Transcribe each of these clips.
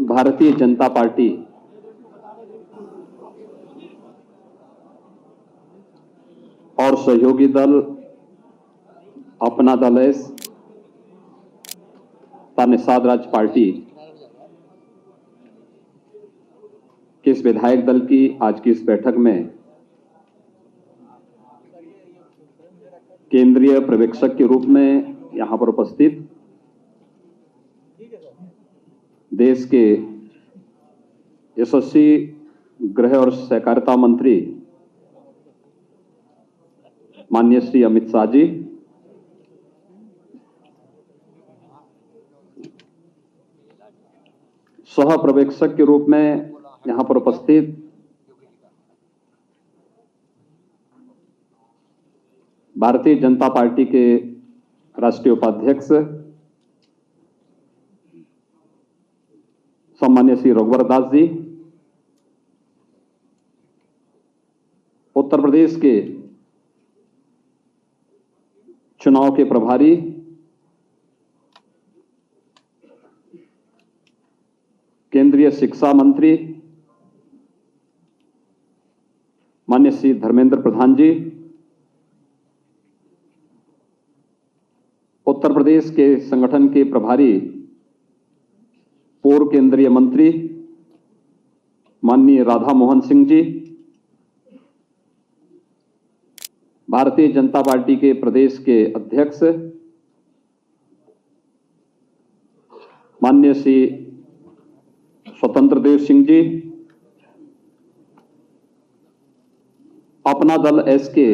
Bharatiya Janata party और सहयोगी दल अपना दल एस तथा निषाद राज्य पार्टी के इस विधायक दल की आज की इस बैठक में केंद्रीय पर्यवेक्षक के रूप में यहां पर उपस्थित देश के यशस्वी गृह और सहकारिता मंत्री माननीय श्री अमित शाह जी, सह पर्यवेक्षक के रूप में यहां पर उपस्थित भारतीय जनता पार्टी के राष्ट्रीय उपाध्यक्ष सम्मान्य श्री रघुवर दास जी, उत्तर प्रदेश के चुनाव के प्रभारी केंद्रीय शिक्षा मंत्री माननीय श्री धर्मेंद्र प्रधान जी, उत्तर प्रदेश के संगठन के प्रभारी पूर्व केंद्रीय मंत्री माननीय राधा मोहन सिंह जी, भारतीय जनता पार्टी के प्रदेश के अध्यक्ष माननीय श्री स्वतंत्र देव सिंह जी, अपना दल एस के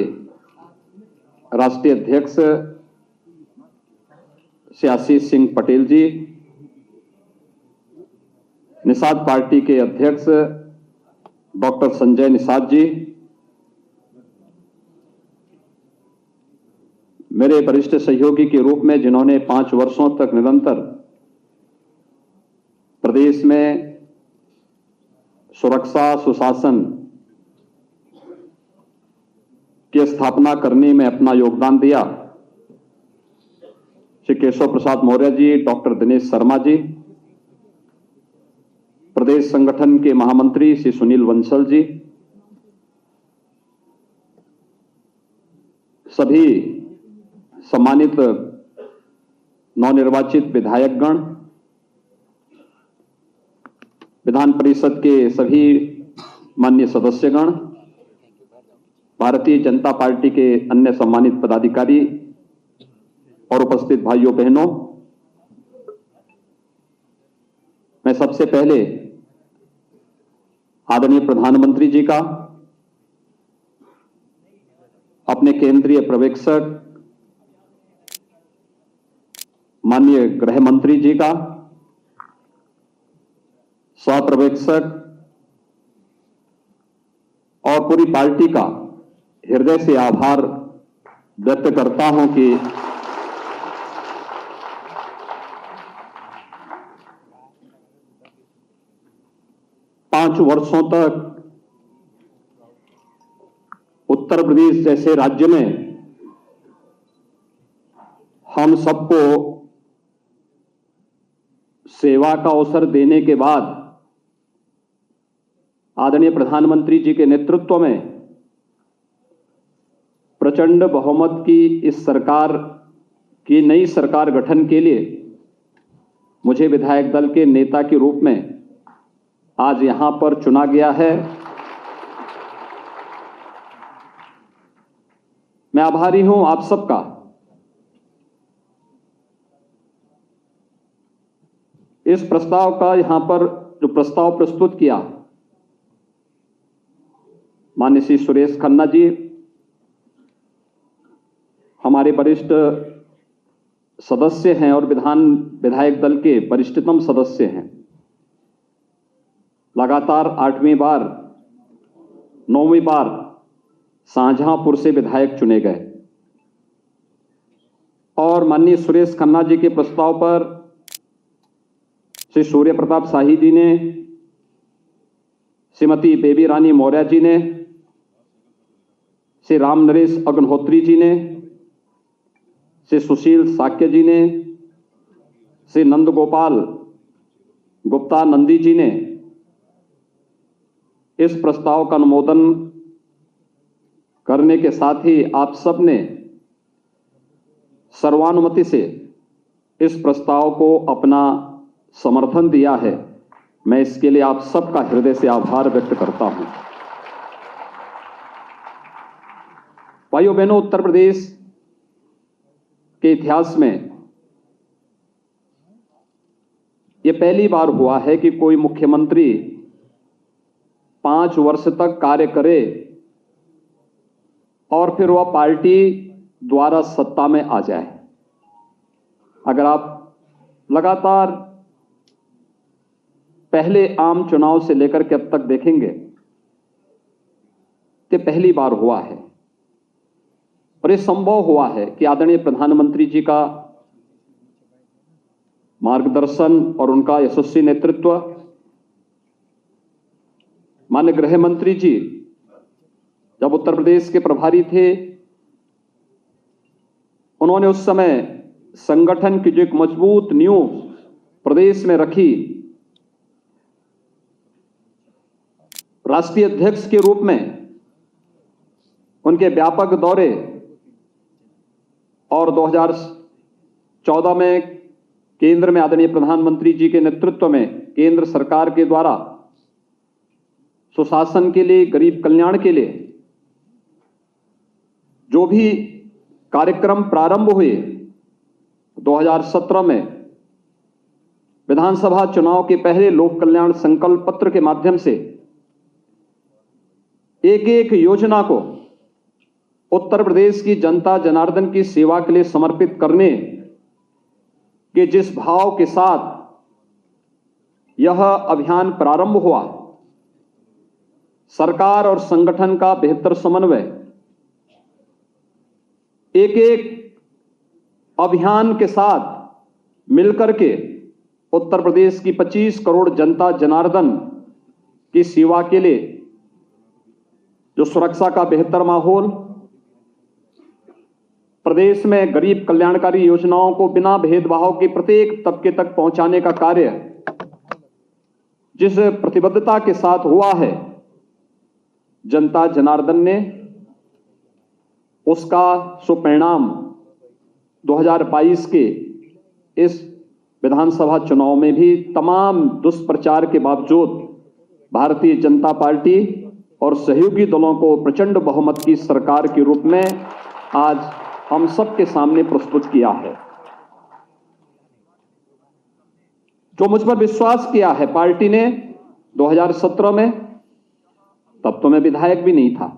राष्ट्रीय अध्यक्ष श्री आशीष सिंह पटेल जी, निषाद पार्टी के अध्यक्ष डॉक्टर संजय निषाद जी, मेरे वरिष्ठ सहयोगी के रूप में जिन्होंने 5 वर्षों तक निरंतर प्रदेश में सुरक्षा सुशासन की स्थापना करने में अपना योगदान दिया, श्री केशव प्रसाद मौर्य जी, डॉक्टर दिनेश शर्मा जी, प्रदेश संगठन के महामंत्री श्री सुनील बंसल जी, सभी सम्मानित नवनिर्वाचित विधायकगण, विधान परिषद के सभी माननीय सदस्यगण, भारतीय जनता पार्टी के अन्य सम्मानित पदाधिकारी और उपस्थित भाइयों बहनों, मैं सबसे पहले आदरणीय प्रधानमंत्री जी का, अपने केंद्रीय पर्यवेक्षक माननीय गृह मंत्री जी का, सह पर्यवेक्षक और पूरी पार्टी का हृदय से आभार व्यक्त करता हूं कि पांच वर्षों तक उत्तर प्रदेश जैसे राज्य में हम सबको सेवा का अवसर देने के बाद आदरणीय प्रधानमंत्री जी के नेतृत्व में प्रचंड बहुमत की इस सरकार की नई सरकार गठन के लिए मुझे विधायक दल के नेता के रूप में आज यहां पर चुना गया है। मैं आभारी हूं आप सबका। इस प्रस्ताव का यहां पर जो प्रस्ताव प्रस्तुत किया माननीय श्री सुरेश खन्ना जी, हमारे वरिष्ठ सदस्य हैं और विधायक दल के वरिष्ठतम सदस्य हैं, लगातार 8वीं बार 9वीं बार शाहजहांपुर से विधायक चुने गए और माननीय सुरेश खन्ना जी के प्रस्ताव पर श्री सूर्य प्रताप शाही जी ने, श्रीमती बेबी रानी मौर्य जी ने, श्री राम नरेश अग्निहोत्री जी ने, श्री सुशील साक्य जी ने, श्री नंद गोपाल गुप्ता नंदी जी ने इस प्रस्ताव का अनुमोदन करने के साथ ही आप सब ने सर्वानुमति से इस प्रस्ताव को अपना समर्थन दिया है। मैं इसके लिए आप सबका हृदय से आभार व्यक्त करता हूं। भाइयों बहनों, उत्तर प्रदेश के इतिहास में यह पहली बार हुआ है कि कोई मुख्यमंत्री 5 वर्ष तक कार्य करे और फिर वह पार्टी द्वारा सत्ता में आ जाए। अगर आप लगातार पहले आम चुनाव से लेकर के अब तक देखेंगे तो पहली बार हुआ है और यह संभव हुआ है कि आदरणीय प्रधानमंत्री जी का मार्गदर्शन और उनका यशस्वी नेतृत्व, माननीय गृह मंत्री जी जब उत्तर प्रदेश के प्रभारी थे, उन्होंने उस समय संगठन की जो एक मजबूत नींव प्रदेश में रखी, राष्ट्रीय अध्यक्ष के रूप में उनके व्यापक दौरे और 2014 में केंद्र में आदरणीय प्रधानमंत्री जी के नेतृत्व में केंद्र सरकार के द्वारा सुशासन के लिए, गरीब कल्याण के लिए जो भी कार्यक्रम प्रारंभ हुए, 2017 में विधानसभा चुनाव के पहले लोक कल्याण संकल्प पत्र के माध्यम से एक एक योजना को उत्तर प्रदेश की जनता जनार्दन की सेवा के लिए समर्पित करने के जिस भाव के साथ यह अभियान प्रारंभ हुआ, सरकार और संगठन का बेहतर समन्वय, एक एक अभियान के साथ मिलकर के उत्तर प्रदेश की 25 करोड़ जनता जनार्दन की सेवा के लिए जो सुरक्षा का बेहतर माहौल, प्रदेश में गरीब कल्याणकारी योजनाओं को बिना भेदभाव के प्रत्येक तबके तक पहुंचाने का कार्य जिस प्रतिबद्धता के साथ हुआ है, जनता जनार्दन ने उसका सुपरिणाम 2022 के इस विधानसभा चुनाव में भी तमाम दुष्प्रचार के बावजूद भारतीय जनता पार्टी और सहयोगी दलों को प्रचंड बहुमत की सरकार के रूप में आज हम सबके सामने प्रस्तुत किया है। जो मुझ पर विश्वास किया है पार्टी ने 2017 में, तब तो मैं विधायक भी नहीं था,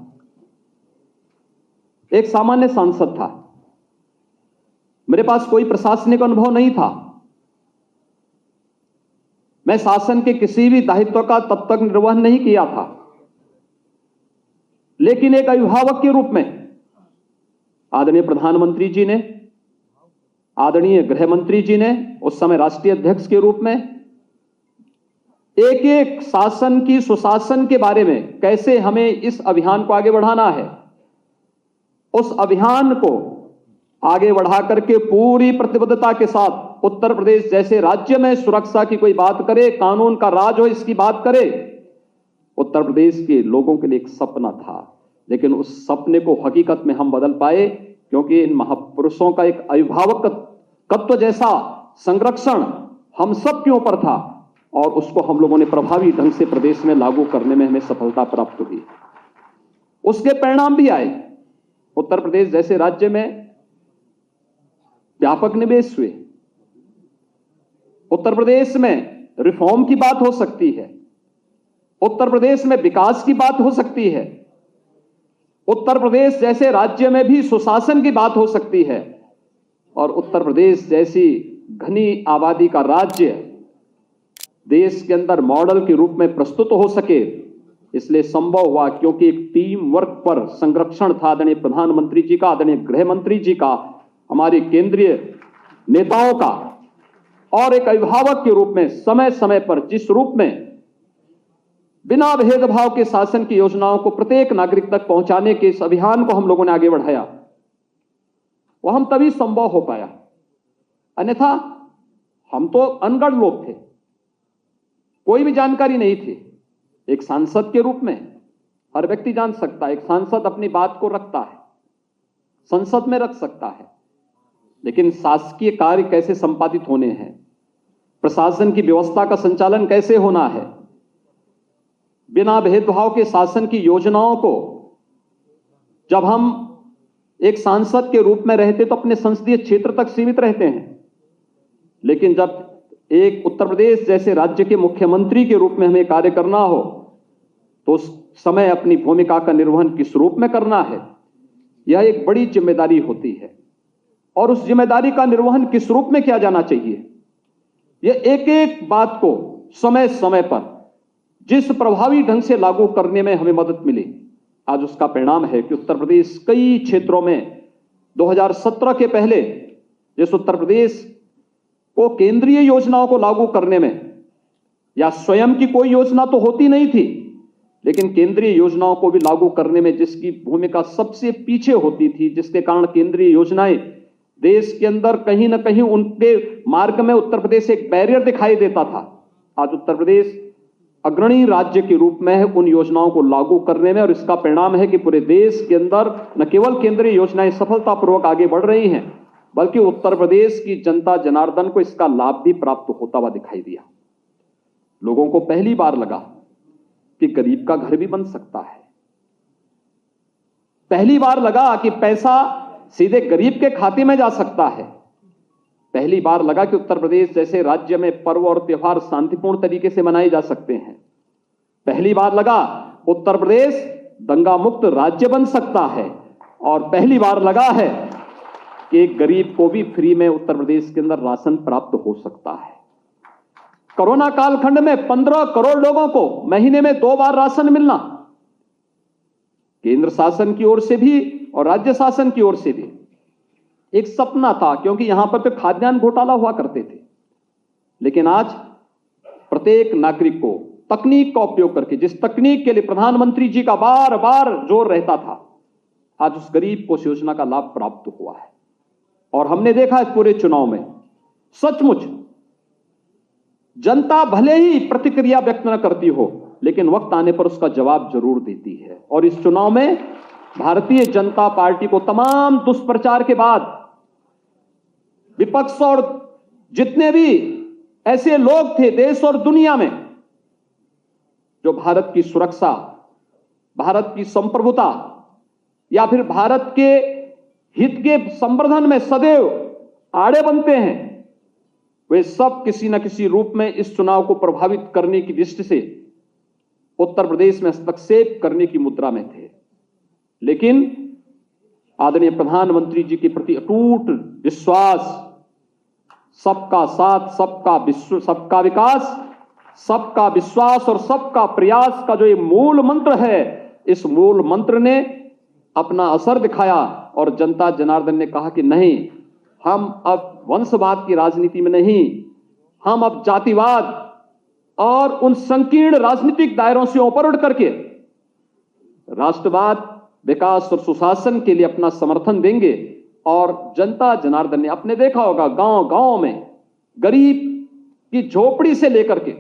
एक सामान्य सांसद था, मेरे पास कोई प्रशासनिक अनुभव नहीं था, मैं शासन के किसी भी दायित्व का तब तक निर्वहन नहीं किया था, लेकिन एक अभिभावक के रूप में आदरणीय प्रधानमंत्री जी ने, आदरणीय गृह मंत्री जी ने, उस समय राष्ट्रीय अध्यक्ष के रूप में एक एक शासन की सुशासन के बारे में कैसे हमें इस अभियान को आगे बढ़ाना है, उस अभियान को आगे बढ़ा करके पूरी प्रतिबद्धता के साथ उत्तर प्रदेश जैसे राज्य में सुरक्षा की कोई बात करे, कानून का राज हो इसकी बात करे, उत्तर प्रदेश के लोगों के लिए एक सपना था। लेकिन उस सपने को हकीकत में हम बदल पाए क्योंकि इन महापुरुषों का एक अभिभावकत्व जैसा संरक्षण हम सब के ऊपर था और उसको हम लोगों ने प्रभावी ढंग से प्रदेश में लागू करने में हमें सफलता प्राप्त हुई। उसके परिणाम भी आए। उत्तर प्रदेश जैसे राज्य में व्यापक निवेश हुए। उत्तर प्रदेश में रिफॉर्म की बात हो सकती है, उत्तर प्रदेश में विकास की बात हो सकती है, उत्तर प्रदेश जैसे राज्य में भी सुशासन की बात हो सकती है और उत्तर प्रदेश जैसी घनी आबादी का राज्य देश के अंदर मॉडल के रूप में प्रस्तुत हो सके, इसलिए संभव हुआ क्योंकि एक टीम वर्क पर संरक्षण था आदरणीय प्रधानमंत्री जी का, आदरणीय गृह मंत्री जी का, हमारे केंद्रीय नेताओं का, और एक अभिभावक के रूप में समय समय पर जिस रूप में बिना भेदभाव के शासन की योजनाओं को प्रत्येक नागरिक तक पहुंचाने के इस अभियान को हम लोगों ने आगे बढ़ाया, वह हम तभी संभव हो पाया। अन्यथा हम तो अनगढ़ लोग थे, कोई भी जानकारी नहीं थी। एक सांसद के रूप में हर व्यक्ति जान सकता है, एक सांसद अपनी बात को रखता है, संसद में रख सकता है, लेकिन शासकीय कार्य कैसे संपादित होने हैं, प्रशासन की व्यवस्था का संचालन कैसे होना है, बिना भेदभाव के शासन की योजनाओं को जब हम एक सांसद के रूप में रहते तो अपने संसदीय क्षेत्र तक सीमित रहते हैं, लेकिन जब एक उत्तर प्रदेश जैसे राज्य के मुख्यमंत्री के रूप में हमें कार्य करना हो तो उस समय अपनी भूमिका का निर्वहन किस रूप में करना है, यह एक बड़ी जिम्मेदारी होती है। और उस जिम्मेदारी का निर्वहन किस रूप में किया जाना चाहिए, यह एक एक बात को समय समय पर जिस प्रभावी ढंग से लागू करने में हमें मदद मिली, आज उसका परिणाम है कि उत्तर प्रदेश कई क्षेत्रों में 2017 के पहले जिस उत्तर प्रदेश को केंद्रीय योजनाओं को लागू करने में, या स्वयं की कोई योजना तो होती नहीं थी, लेकिन केंद्रीय योजनाओं को भी लागू करने में जिसकी भूमिका सबसे पीछे होती थी, जिसके कारण केंद्रीय योजनाएं देश के अंदर कहीं ना कहीं उनके मार्ग में उत्तर प्रदेश एक बैरियर दिखाई देता था, आज उत्तर प्रदेश अग्रणी राज्य के रूप में है उन योजनाओं को लागू करने में। और इसका परिणाम है कि पूरे देश के अंदर न केवल केंद्रीय योजनाएं सफलतापूर्वक आगे बढ़ रही हैं, बल्कि उत्तर प्रदेश की जनता जनार्दन को इसका लाभ भी प्राप्त होता हुआ दिखाई दिया। लोगों को पहली बार लगा कि गरीब का घर भी बन सकता है, पहली बार लगा कि पैसा सीधे गरीब के खाते में जा सकता है, पहली बार लगा कि उत्तर प्रदेश जैसे राज्य में पर्व और त्योहार शांतिपूर्ण तरीके से मनाए जा सकते हैं, पहली बार लगा उत्तर प्रदेश दंगा मुक्त राज्य बन सकता है, और पहली बार लगा है कि एक गरीब को भी फ्री में उत्तर प्रदेश के अंदर राशन प्राप्त हो सकता है। कोरोना कालखंड में 15 करोड़ लोगों को महीने में 2 बार राशन मिलना, केंद्र शासन की ओर से भी और राज्य शासन की ओर से भी एक सपना था, क्योंकि यहां पर तो खाद्यान्न घोटाला हुआ करते थे। लेकिन आज प्रत्येक नागरिक को तकनीक का उपयोग करके, जिस तकनीक के लिए प्रधानमंत्री जी का बार बार जोर रहता था, आज उस गरीब को इस योजना का लाभ प्राप्त हुआ है। और हमने देखा है पूरे चुनाव में सचमुच जनता भले ही प्रतिक्रिया व्यक्त न करती हो, लेकिन वक्त आने पर उसका जवाब जरूर देती है। और इस चुनाव में भारतीय जनता पार्टी को तमाम दुष्प्रचार के बाद विपक्ष और जितने भी ऐसे लोग थे देश और दुनिया में जो भारत की सुरक्षा, भारत की संप्रभुता या फिर भारत के हित के संवर्धन में सदैव आड़े बनते हैं, वे सब किसी न किसी रूप में इस चुनाव को प्रभावित करने की दृष्टि से उत्तर प्रदेश में हस्तक्षेप करने की मुद्रा में थे। लेकिन आदरणीय प्रधानमंत्री जी के प्रति अटूट विश्वास, सबका साथ, सबका विकास, सबका विश्वास और सबका प्रयास का जो ये मूल मंत्र है, इस मूल मंत्र ने अपना असर दिखाया और जनता जनार्दन ने कहा कि नहीं, हम अब वंशवाद की राजनीति में नहीं, हम अब जातिवाद और उन संकीर्ण राजनीतिक दायरों से ऊपर उठ करके राष्ट्रवाद, विकास और सुशासन के लिए अपना समर्थन देंगे। और जनता जनार्दन ने, आपने देखा होगा गांव गांव में गरीब की झोपड़ी से लेकर के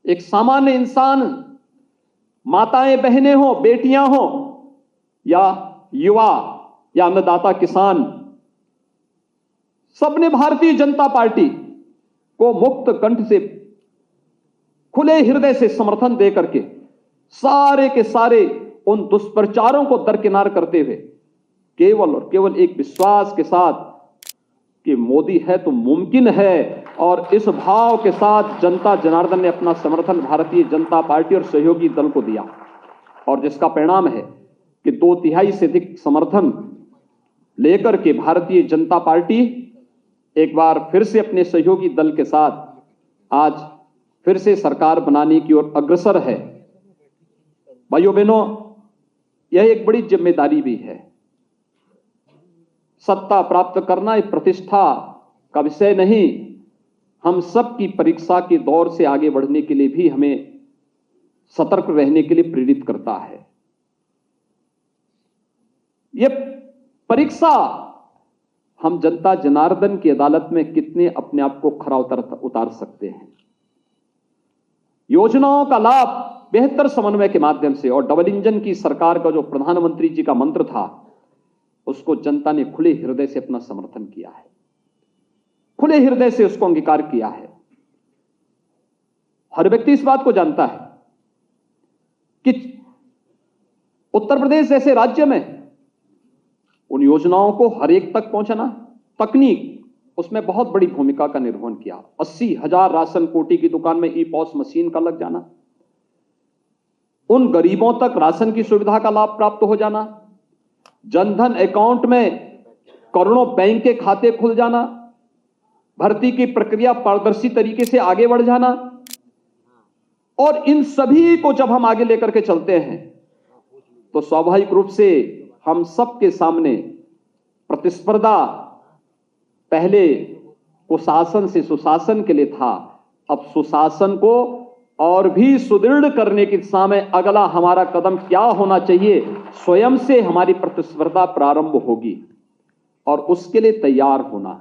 एक सामान्य इंसान, माताएं बहनें हो, बेटियां हो या युवा या अन्नदाता किसान, सबने भारतीय जनता पार्टी को मुक्त कंठ से, खुले हृदय से समर्थन दे करके सारे के सारे उन दुष्प्रचारों को दरकिनार करते हुए केवल और केवल एक विश्वास के साथ कि मोदी है तो मुमकिन है, और इस भाव के साथ जनता जनार्दन ने अपना समर्थन भारतीय जनता पार्टी और सहयोगी दल को दिया। और जिसका परिणाम है कि 2/3 से अधिक समर्थन लेकर के भारतीय जनता पार्टी एक बार फिर से अपने सहयोगी दल के साथ आज फिर से सरकार बनाने की ओर अग्रसर है। भाइयों बहनों, यह एक बड़ी जिम्मेदारी भी है। सत्ता प्राप्त करना एक प्रतिष्ठा का विषय नहीं, हम सब की परीक्षा के दौर से आगे बढ़ने के लिए भी हमें सतर्क रहने के लिए प्रेरित करता है। यह परीक्षा हम जनता जनार्दन की अदालत में कितने अपने आप को खरा उतार सकते हैं। योजनाओं का लाभ बेहतर समन्वय के माध्यम से और डबल इंजन की सरकार का जो प्रधानमंत्री जी का मंत्र था, उसको जनता ने खुले हृदय से अपना समर्थन किया है, खुले हृदय से उसको अंगीकार किया है। हर व्यक्ति इस बात को जानता है कि उत्तर प्रदेश जैसे राज्य में उन योजनाओं को हर एक तक पहुंचाना, तकनीक उसमें बहुत बड़ी भूमिका का निर्वहन किया। 80,000 राशन कोटी की दुकान में ई-पॉस मशीन का लग जाना, उन गरीबों तक राशन की सुविधा का लाभ प्राप्त हो जाना, जनधन अकाउंट में करोड़ों बैंक के खाते खुल जाना, भर्ती की प्रक्रिया पारदर्शी तरीके से आगे बढ़ जाना, और इन सभी को जब हम आगे लेकर के चलते हैं तो स्वाभाविक रूप से हम सबके सामने प्रतिस्पर्धा पहले कुशासन से सुशासन के लिए था, अब सुशासन को और भी सुदृढ़ करने की दिशा में अगला हमारा कदम क्या होना चाहिए, स्वयं से हमारी प्रतिस्पर्धा प्रारंभ होगी। और उसके लिए तैयार होना,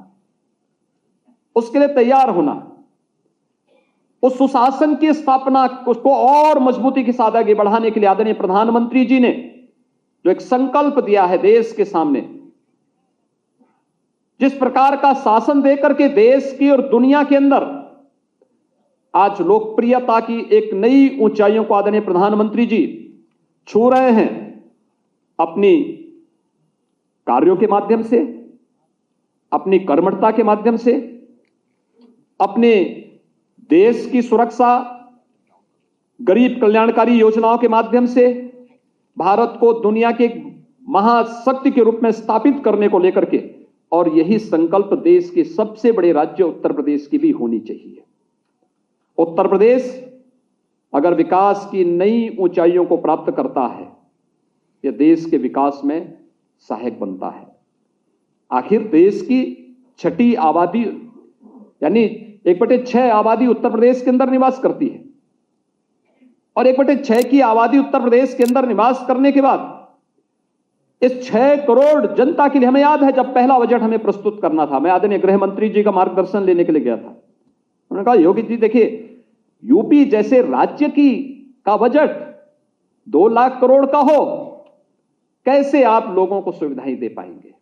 उसके लिए तैयार होना, उस सुशासन की स्थापना उसको और मजबूती के साथ आगे बढ़ाने के लिए आदरणीय प्रधानमंत्री जी ने जो एक संकल्प दिया है देश के सामने, जिस प्रकार का शासन देकर के देश की और दुनिया के अंदर आज लोकप्रियता की एक नई ऊंचाइयों को आदरणीय प्रधानमंत्री जी छू रहे हैं, अपनी कार्यों के माध्यम से, अपनी कर्मठता के माध्यम से, अपने देश की सुरक्षा, गरीब कल्याणकारी योजनाओं के माध्यम से भारत को दुनिया के महाशक्ति के रूप में स्थापित करने को लेकर के, और यही संकल्प देश के सबसे बड़े राज्य उत्तर प्रदेश की भी होनी चाहिए। उत्तर प्रदेश अगर विकास की नई ऊंचाइयों को प्राप्त करता है, यह देश के विकास में सहायक बनता है। आखिर देश की छठी आबादी यानी 1/6 आबादी उत्तर प्रदेश के अंदर निवास करती है, और 1/6 की आबादी उत्तर प्रदेश के अंदर निवास करने के बाद इस 6 करोड़ जनता के लिए, हमें याद है जब पहला बजट हमें प्रस्तुत करना था, मैं आदरणीय गृह मंत्री जी का मार्गदर्शन लेने के लिए गया था। उन्होंने कहा, योगी जी देखिए, यूपी जैसे राज्य की का बजट 2 लाख करोड़ का हो, कैसे आप लोगों को सुविधाएं दे पाएंगे?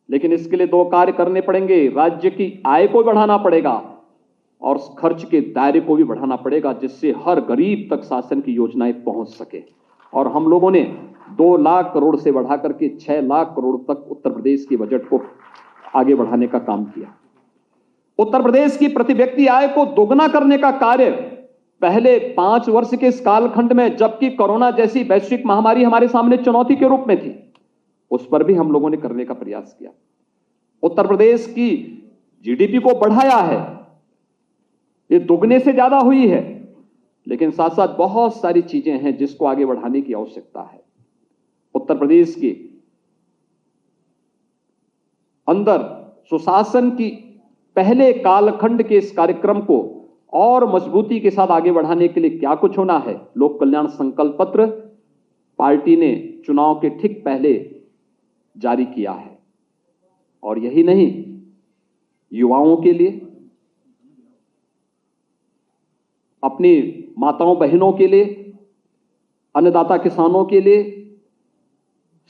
लेकिन इसके लिए 2 कार्य करने पड़ेंगे, राज्य की आय को बढ़ाना पड़ेगा और खर्च के दायरे को भी बढ़ाना पड़ेगा, जिससे हर गरीब तक शासन की योजनाएं पहुंच सके। और हम लोगों ने 2 लाख करोड़ से बढ़ाकर के 6 लाख करोड़ तक उत्तर प्रदेश के बजट को आगे बढ़ाने का काम किया। उत्तर प्रदेश की प्रति व्यक्ति आय को दोगुना करने का कार्य पहले 5 वर्ष के इस कालखंड में, जबकि कोरोना जैसी वैश्विक महामारी हमारे सामने चुनौती के रूप में थी, उस पर भी हम लोगों ने करने का प्रयास किया। उत्तर प्रदेश की जीडीपी को बढ़ाया है, ये दुगने से ज्यादा हुई है, लेकिन साथ साथ बहुत सारी चीजें हैं जिसको आगे बढ़ाने की आवश्यकता है। उत्तर प्रदेश के अंदर सुशासन की पहले कालखंड के इस कार्यक्रम को और मजबूती के साथ आगे बढ़ाने के लिए क्या कुछ होना है, लोक कल्याण संकल्प पत्र पार्टी ने चुनाव के ठीक पहले जारी किया है। और यही नहीं, युवाओं के लिए, अपनी माताओं बहनों के लिए, अन्नदाता किसानों के लिए,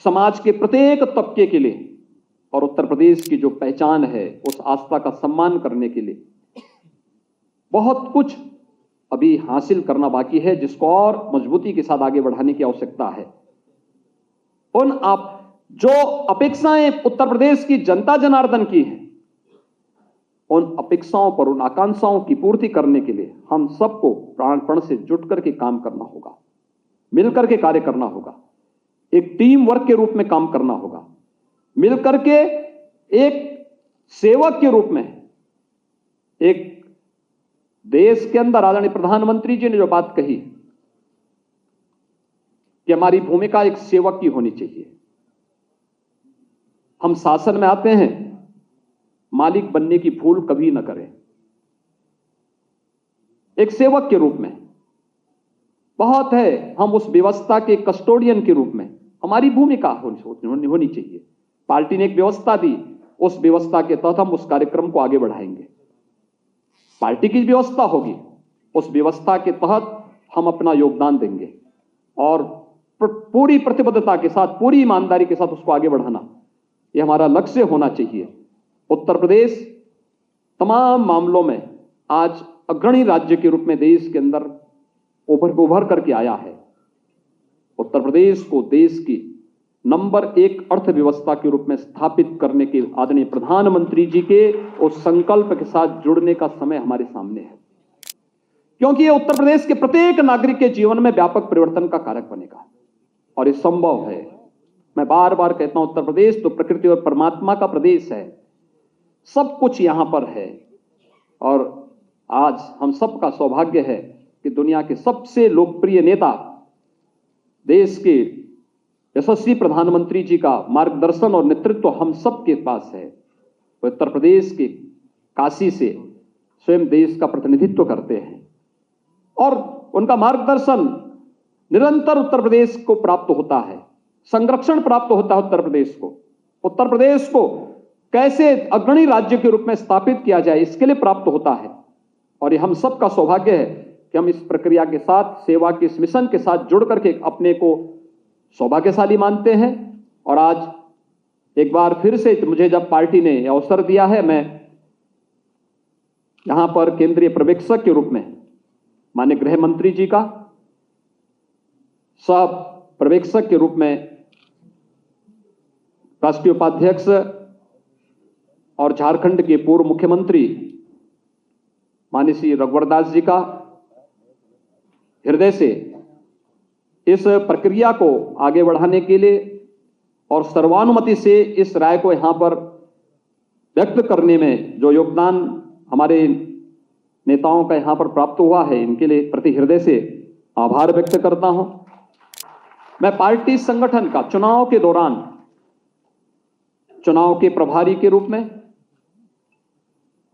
समाज के प्रत्येक तबके के लिए, और उत्तर प्रदेश की जो पहचान है उस आस्था का सम्मान करने के लिए बहुत कुछ अभी हासिल करना बाकी है, जिसको और मजबूती के साथ आगे बढ़ाने की आवश्यकता है। उन आप जो अपेक्षाएं उत्तर प्रदेश की जनता जनार्दन की हैं, उन अपेक्षाओं पर, उन आकांक्षाओं की पूर्ति करने के लिए हम सबको प्राणपण से जुट करके काम करना होगा, मिलकर के कार्य करना होगा, एक टीम वर्क के रूप में काम करना होगा, मिलकर के एक सेवक के रूप में। एक देश के अंदर आदरणीय प्रधानमंत्री जी ने जो बात कही कि हमारी भूमिका एक सेवक की होनी चाहिए। हम शासन में आते हैं, मालिक बनने की भूल कभी न करें। एक सेवक के रूप में बहुत है, हम उस व्यवस्था के कस्टोडियन के रूप में हमारी भूमिका होनी चाहिए। पार्टी ने एक व्यवस्था दी, उस व्यवस्था के तहत हम उस कार्यक्रम को आगे बढ़ाएंगे। पार्टी की व्यवस्था होगी, उस व्यवस्था के तहत हम अपना योगदान देंगे और पूरी प्रतिबद्धता के साथ, पूरी ईमानदारी के साथ उसको आगे बढ़ाना, यह हमारा लक्ष्य होना चाहिए। उत्तर प्रदेश तमाम मामलों में आज अग्रणी राज्य के रूप में देश के अंदर उभर करके आया है। उत्तर प्रदेश को देश की नंबर 1 अर्थव्यवस्था के रूप में स्थापित करने के आदरणीय प्रधानमंत्री जी के उस संकल्प के साथ जुड़ने का समय हमारे सामने है, क्योंकि यह उत्तर प्रदेश के प्रत्येक नागरिक के जीवन में व्यापक परिवर्तन का कारक बनेगा और यह संभव है। मैं बार बार कहता हूं, उत्तर प्रदेश तो प्रकृति और परमात्मा का प्रदेश है, सब कुछ यहां पर है और आज हम सबका सौभाग्य है कि दुनिया के सबसे लोकप्रिय नेता, देश के यशस्वी प्रधानमंत्री जी का मार्गदर्शन और नेतृत्व हम सबके पास है। उत्तर प्रदेश के काशी से स्वयं देश का प्रतिनिधित्व करते हैं और उनका मार्गदर्शन निरंतर उत्तर प्रदेश को प्राप्त होता है, संरक्षण प्राप्त होता है। उत्तर प्रदेश को कैसे अग्रणी राज्य के रूप में स्थापित किया जाए, इसके लिए प्राप्त होता है और ये हम सबका सौभाग्य है कि हम इस प्रक्रिया के साथ, सेवा के इस मिशन के साथ जुड़ करके अपने को सौभाग्यशाली मानते हैं। और आज एक बार फिर से मुझे जब पार्टी ने अवसर दिया है, मैं यहां पर केंद्रीय पर्यवेक्षक के रूप में माननीय गृह मंत्री जी का, सह पर्यवेक्षक के रूप में राष्ट्रीय उपाध्यक्ष और झारखंड के पूर्व मुख्यमंत्री माननीय श्री रघुवर दास जी का हृदय से इस प्रक्रिया को आगे बढ़ाने के लिए और सर्वानुमति से इस राय को यहां पर व्यक्त करने में जो योगदान हमारे नेताओं का यहां पर प्राप्त हुआ है, इनके लिए प्रति हृदय से आभार व्यक्त करता हूं। मैं पार्टी संगठन का चुनाव के दौरान चुनाव के प्रभारी के रूप में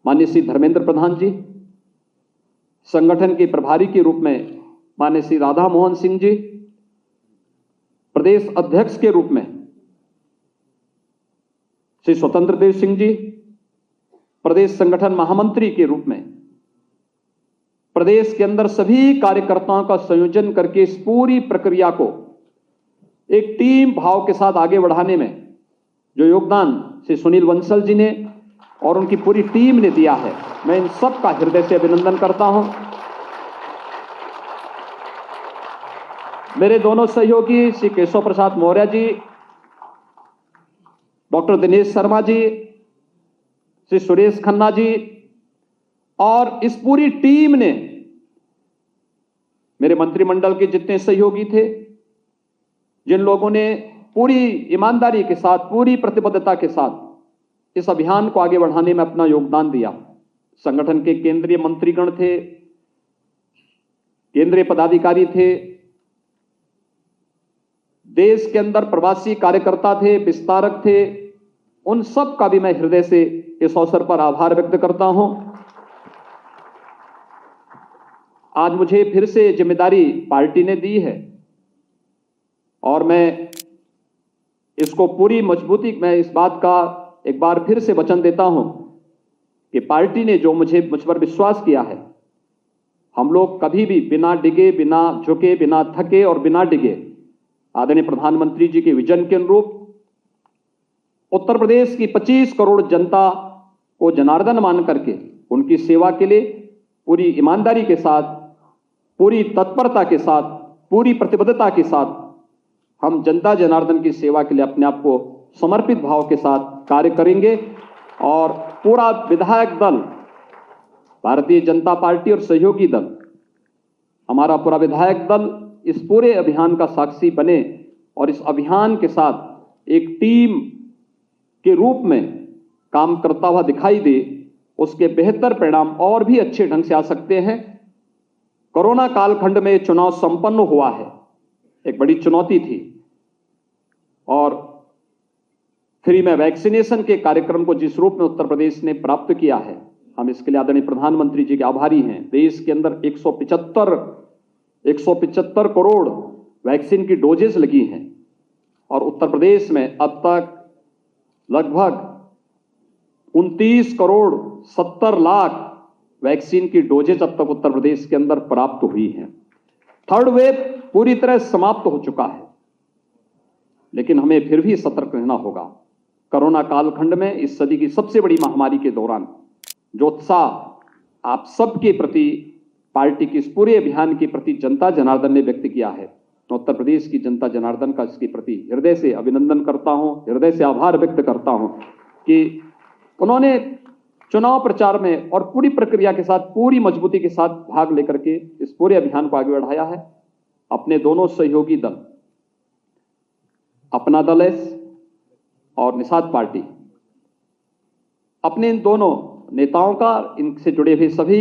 माननीय श्री धर्मेंद्र प्रधान जी, संगठन के प्रभारी के रूप में माननीय श्री राधा मोहन सिंह जी, प्रदेश अध्यक्ष के रूप में श्री स्वतंत्र देव सिंह जी, प्रदेश संगठन महामंत्री के रूप में प्रदेश के अंदर सभी कार्यकर्ताओं का संयोजन करके इस पूरी प्रक्रिया को एक टीम भाव के साथ आगे बढ़ाने में जो योगदान श्री सुनील बंसल जी ने और उनकी पूरी टीम ने दिया है, मैं इन सब का हृदय से अभिनंदन करता हूं। मेरे दोनों सहयोगी श्री केशव प्रसाद मौर्य जी, डॉक्टर दिनेश शर्मा जी, श्री सुरेश खन्ना जी और इस पूरी टीम ने, मेरे मंत्रिमंडल के जितने सहयोगी थे, जिन लोगों ने पूरी ईमानदारी के साथ, पूरी प्रतिबद्धता के साथ इस अभियान को आगे बढ़ाने में अपना योगदान दिया। संगठन के केंद्रीय मंत्रीगण थे, केंद्रीय पदाधिकारी थे, देश के अंदर प्रवासी कार्यकर्ता थे, विस्तारक थे, उन सब का भी मैं हृदय से इस अवसर पर आभार व्यक्त करता हूं। आज मुझे फिर से जिम्मेदारी पार्टी ने दी है और मैं इसको पूरी मजबूती, मैं इस बात का एक बार फिर से वचन देता हूं कि पार्टी ने जो मुझ पर विश्वास किया है, हम लोग कभी भी बिना डिगे, बिना झुके, बिना थके और बिना डिगे आदरणीय प्रधानमंत्री जी के विजन के अनुरूप उत्तर प्रदेश की 25 करोड़ जनता को जनार्दन मान करके उनकी सेवा के लिए पूरी ईमानदारी के साथ, पूरी तत्परता के साथ, पूरी प्रतिबद्धता के साथ हम जनता जनार्दन की सेवा के लिए अपने आप को समर्पित भाव के साथ कार्य करेंगे और पूरा विधायक दल, भारतीय जनता पार्टी और सहयोगी दल, हमारा पूरा विधायक दल इस पूरे अभियान का साक्षी बने और इस अभियान के साथ एक टीम के रूप में काम करता हुआ दिखाई दे, उसके बेहतर परिणाम और भी अच्छे ढंग से आ सकते हैं। कोरोना कालखंड में चुनाव संपन्न हुआ है, एक बड़ी चुनौती थी और फ्री में वैक्सीनेशन के कार्यक्रम को जिस रूप में उत्तर प्रदेश ने प्राप्त किया है, हम इसके लिए आदरणीय प्रधानमंत्री जी के आभारी हैं। देश के अंदर 175 करोड़ वैक्सीन की डोजेस लगी हैं और उत्तर प्रदेश में अब तक लगभग 29 करोड़ 70 लाख वैक्सीन की डोजेज अब तक उत्तर प्रदेश के अंदर प्राप्त हुई हैं। थर्ड वेव पूरी तरह समाप्त हो चुका है, लेकिन हमें फिर भी सतर्क रहना होगा। कोरोना कालखंड में इस सदी की सबसे बड़ी महामारी के दौरान जो उत्साह आप सबके प्रति, पार्टी की इस पूरे अभियान के प्रति जनता जनार्दन ने व्यक्त किया है, मैं उत्तर प्रदेश की जनता जनार्दन का इसके प्रति हृदय से अभिनंदन करता हूं, हृदय से आभार व्यक्त करता हूं कि उन्होंने चुनाव प्रचार में और पूरी प्रक्रिया के साथ, पूरी मजबूती के साथ भाग लेकर के इस पूरे अभियान को आगे बढ़ाया है। अपने दोनों सहयोगी दल, अपना दल एस और निषाद पार्टी, अपने इन दोनों नेताओं का, इनसे जुड़े हुए सभी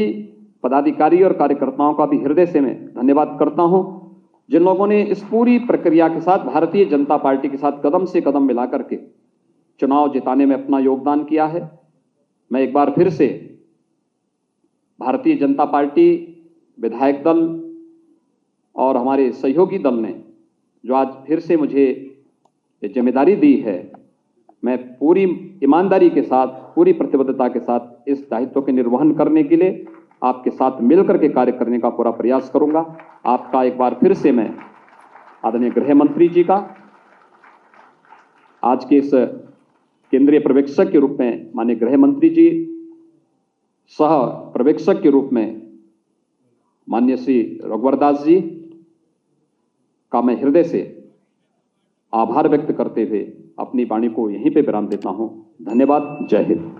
पदाधिकारी और कार्यकर्ताओं का भी हृदय से मैं धन्यवाद करता हूं, जिन लोगों ने इस पूरी प्रक्रिया के साथ भारतीय जनता पार्टी के साथ कदम से कदम मिलाकर के चुनाव जिताने में अपना योगदान किया है। मैं एक बार फिर से भारतीय जनता पार्टी, विधायक दल और हमारे सहयोगी दल ने जो आज फिर से मुझे ये जिम्मेदारी दी है, मैं पूरी ईमानदारी के साथ, पूरी प्रतिबद्धता के साथ इस दायित्व के निर्वहन करने के लिए आपके साथ मिलकर के कार्य करने का पूरा प्रयास करूंगा। आपका एक बार फिर से मैं आदरणीय गृह मंत्री जी का, आज के इस केंद्रीय पर्यवेक्षक के रूप में माननीय गृह मंत्री जी, सह पर्यवेक्षक के रूप में माननीय श्री रघुवर दास जी का मैं हृदय से आभार व्यक्त करते हुए अपनी वाणी को यहीं पे विराम देता हूं। धन्यवाद। जय हिंद।